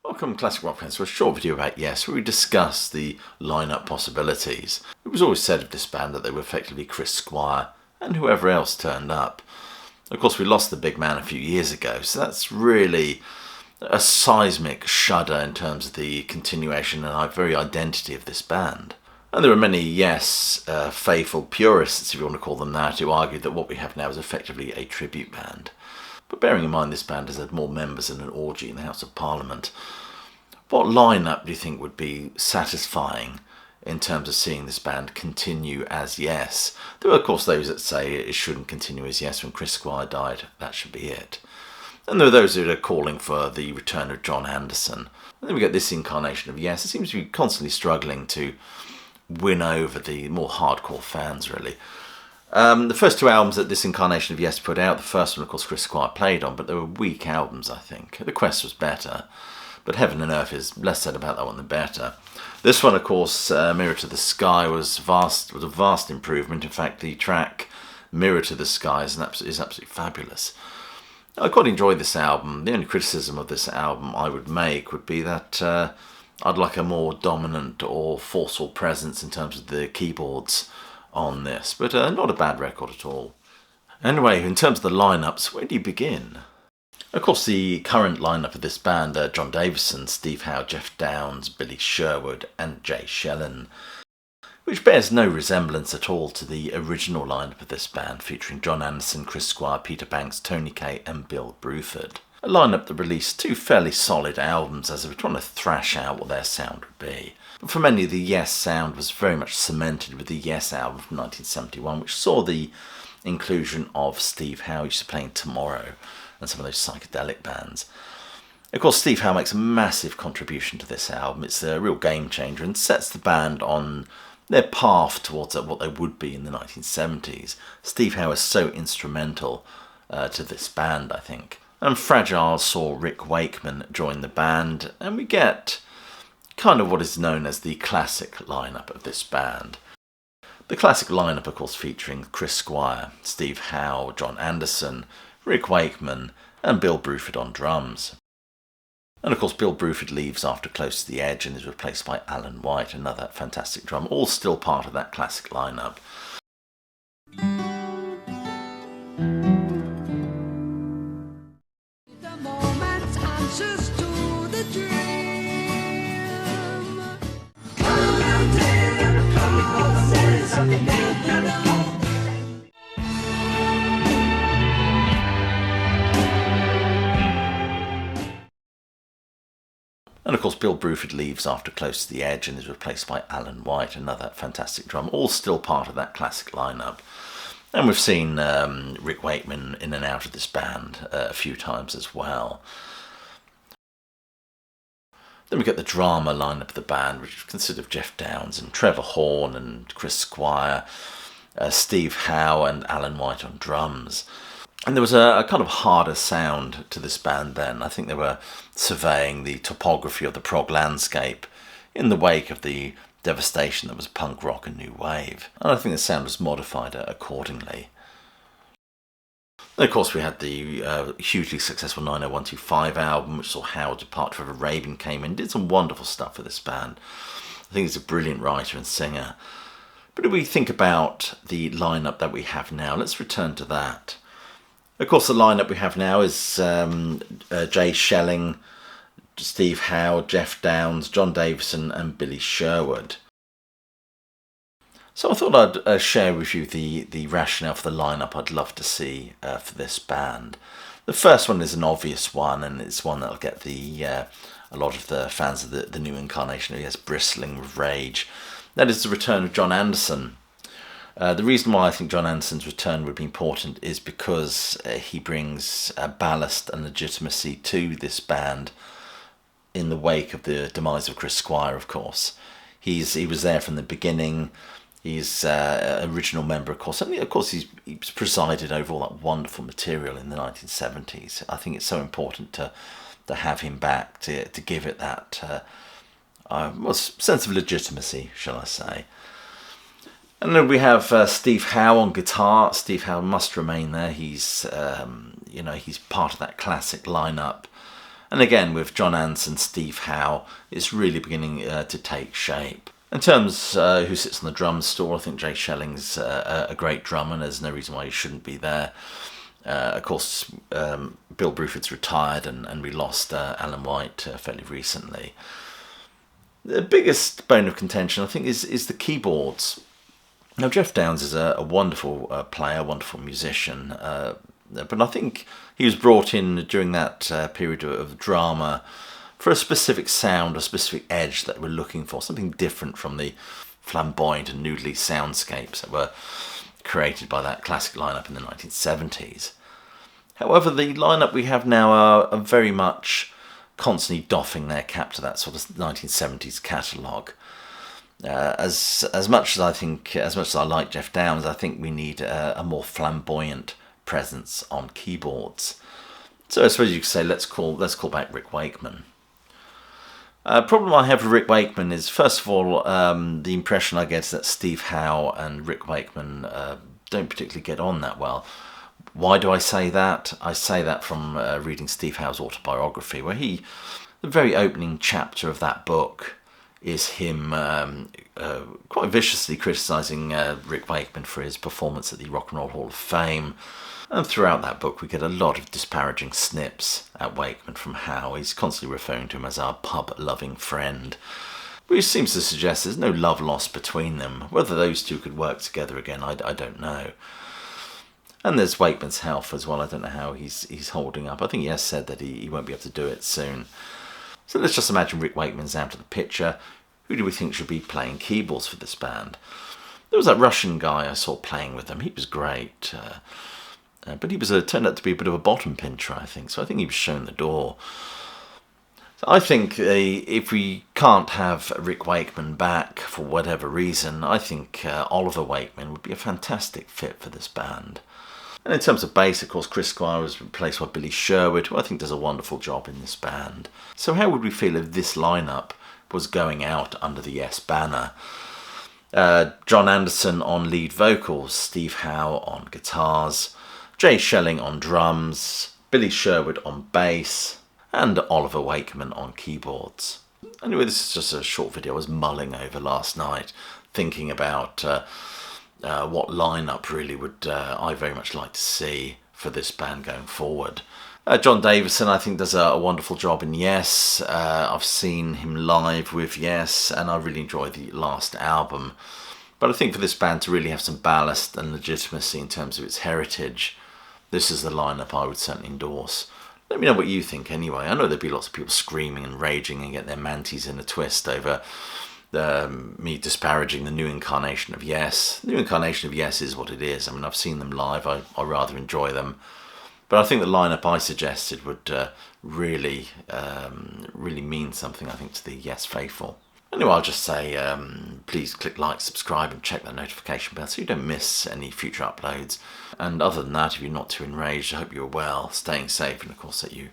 Welcome, Classic Rock fans, to a short video about Yes, where we discuss the lineup possibilities. It was always said of this band that they were effectively Chris Squire and whoever else turned up. Of course, we lost the big man a few years ago, so that's really a seismic shudder in terms of the continuation and very identity of this band. And there are many Yes faithful purists, if you want to call them that, who argue that what we have now is effectively a tribute band. But bearing in mind this band has had more members than an orgy in the House of Parliament, what lineup do you think would be satisfying in terms of seeing this band continue as Yes? There are of course those that say it shouldn't continue as Yes when Chris Squire died, that should be it. And there are those that are calling for the return of John Anderson. And then we get this incarnation of Yes. It seems to be constantly struggling to win over the more hardcore fans, really. The first two albums that this incarnation of Yes put out, the first one of course Chris Squire played on, but they were weak albums, I think. The Quest was better, but Heaven and Earth is less said about that one than better. This one of course, Mirror to the Sky, was a vast improvement. In fact, the track Mirror to the Sky is absolutely fabulous. I quite enjoyed this album. The only criticism of this album I would make would be that I'd like a more dominant or forceful presence in terms of the keyboards on this, but not a bad record at all. Anyway, in terms of the lineups, where do you begin? Of course, the current lineup of this band are John Davison, Steve Howe, Jeff Downes, Billy Sherwood and Jay Shellen, which bears no resemblance at all to the original lineup of this band, featuring John Anderson, Chris Squire, Peter Banks, Tony Kaye and Bill Bruford. A lineup that released two fairly solid albums as they were trying to thrash out what their sound would be. But for many, the Yes sound was very much cemented with the Yes album from 1971, which saw the inclusion of Steve Howe, used to playing Tomorrow, and some of those psychedelic bands. Of course, Steve Howe makes a massive contribution to this album. It's a real game changer and sets the band on their path towards what they would be in the 1970s. Steve Howe is so instrumental to this band, I think. And Fragile saw Rick Wakeman join the band, and we get kind of what is known as the classic lineup of this band. The classic lineup, of course, featuring Chris Squire, Steve Howe, John Anderson, Rick Wakeman and Bill Bruford on drums. And of course Bill Bruford leaves after Close to the Edge and is replaced by Alan White, another fantastic drummer, all still part of that classic lineup. And of course Bill Bruford leaves after Close to the Edge and is replaced by Alan White, another fantastic drummer, all still part of that classic lineup. And we've seen Rick Wakeman in and out of this band a few times as well. Then we get the drama lineup of the band, which consists of Jeff Downes and Trevor Horn and Chris Squire, Steve Howe and Alan White on drums. And there was a kind of harder sound to this band then. I think they were surveying the topography of the prog landscape in the wake of the devastation that was punk rock and new wave. And I think the sound was modified accordingly. And of course we had the hugely successful 90125 album, which saw Howe depart. Trevor Rabin came in, did some wonderful stuff for this band. I think he's a brilliant writer and singer. But if we think about the lineup that we have now, let's return to that. Of course, the lineup we have now is Jay Shellen, Steve Howe, Jeff Downes, John Davison and Billy Sherwood. So I thought I'd share with you the rationale for the lineup I'd love to see for this band. The first one is an obvious one, and it's one that'll get a lot of the fans of the new incarnation of Yes bristling with rage. That is the return of John Anderson. The reason why I think John Anderson's return would be important is because he brings ballast and legitimacy to this band in the wake of the demise of Chris Squire, of course. He was there from the beginning. He's an original member, of course. And of course, he's presided over all that wonderful material in the 1970s. I think it's so important to have him back, to give it that sense of legitimacy, shall I say. And then we have Steve Howe on guitar. Steve Howe must remain there. He's part of that classic lineup. And again, with John Anderson, Steve Howe, it's really beginning to take shape. In terms who sits on the drum store, I think Jay Schelling's a great drummer, and there's no reason why he shouldn't be there. Of course, Bill Bruford's retired, and we lost Alan White fairly recently. The biggest bone of contention, I think, is the keyboards. Now, Jeff Downes is a wonderful player, wonderful musician, but I think he was brought in during that period of drama for a specific sound, a specific edge that we're looking for, something different from the flamboyant and noodly soundscapes that were created by that classic lineup in the 1970s. However, the lineup we have now are very much constantly doffing their cap to that sort of 1970s catalogue. As much as I like Jeff Downes, I think we need a more flamboyant presence on keyboards. So I suppose you could say let's call back Rick Wakeman. Problem I have with Rick Wakeman is, first of all, the impression I get is that Steve Howe and Rick Wakeman don't particularly get on that well. Why do I say that? I say that from reading Steve Howe's autobiography, where the very opening chapter of that book is him quite viciously criticising Rick Wakeman for his performance at the Rock and Roll Hall of Fame. And throughout that book, we get a lot of disparaging snips at Wakeman from Howe. He's constantly referring to him as our pub-loving friend, which seems to suggest there's no love lost between them. Whether those two could work together again, I don't know. And there's Wakeman's health as well. I don't know how he's holding up. I think he has said that he won't be able to do it soon. So let's just imagine Rick Wakeman's out of the picture. Who do we think should be playing keyboards for this band? There was that Russian guy I saw playing with them. He was great. But he turned out to be a bit of a bottom pincher, I think. So I think he was shown the door. So I think if we can't have Rick Wakeman back for whatever reason, I think Oliver Wakeman would be a fantastic fit for this band. And in terms of bass, of course, Chris Squire was replaced by Billy Sherwood, who I think does a wonderful job in this band. So how would we feel if this lineup was going out under the Yes banner? John Anderson on lead vocals, Steve Howe on guitars, Jay Schelling on drums, Billy Sherwood on bass, and Oliver Wakeman on keyboards. Anyway, this is just a short video I was mulling over last night, thinking about what lineup really would I very much like to see for this band going forward. John Davison, I think, does a wonderful job in Yes. I've seen him live with Yes, and I really enjoyed the last album. But I think for this band to really have some ballast and legitimacy in terms of its heritage, this is the lineup I would certainly endorse. Let me know what you think anyway. I know there'd be lots of people screaming and raging and get their manties in a twist over me disparaging the new incarnation of Yes. The new incarnation of Yes is what it is. I mean, I've seen them live. I rather enjoy them. But I think the lineup I suggested would really mean something, I think, to the Yes faithful. Anyway, I'll just say please click like, subscribe, and check that notification bell so you don't miss any future uploads. And other than that, if you're not too enraged, I hope you're well, staying safe, and of course that you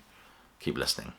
keep listening.